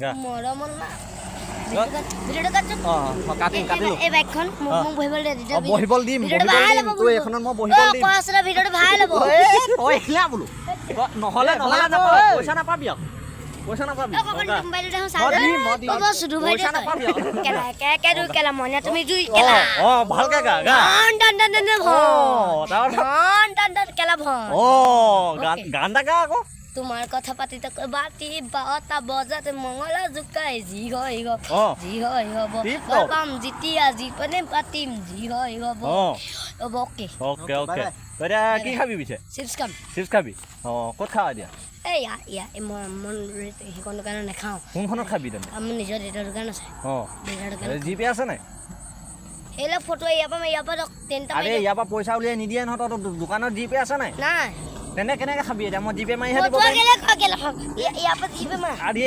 গা মৰমল না ভিডিঅ'টো কাট কাটিলো এই বাইকখন মোক বহিবলৈ দে দিটা বহিবল দিম তই এখনত মই বহিবল দিম কোৱাছৰা ভিডিঅ'টো ভাল হ'ব তই এখিলা বোলো নহলে পইচা নাপাবি আৰু পইচা নাপাবি মোবাইল দেখো চাই ক'ব সুধু ভাই পইচা নাপাবি কেলা কেলা কেলা মনে তুমি দুই কেলা ভালকে গা গা ডন কেলা ভন গান এটা গা আকৌ তোমাৰ কথা পাতি তক বাতি 12টা বজাতে মংগলা জুকাই জি হয় হ'ব পাম যেতিয়া জীবনে পাতিম জি হয় হ'ব ওকে তই কি খাবি পিছে চিপছ খাবি ক'ত খাৱা দিয়া এই মই সেইখন দোকানত নাখাওঁ কোনখনত খাবি তেনে আমাৰ নিজৰ দেউতাৰ দোকান আছে দেউতাৰ দোকান জিপে আছে নাই এইবিলাক ফটো ইয়াৰ পৰা 10টা আৰে ইয়াৰ পৰা পইচা উলিয়াই নিদিয়ে নহয় তহঁতৰ দোকানত জিপে আছে নাই নাই তেনে কেনেকে খাবি এতিয়া মই জিপে মাৰিহে দিব ইয়াৰ পৰা জিপে মাৰ আৰে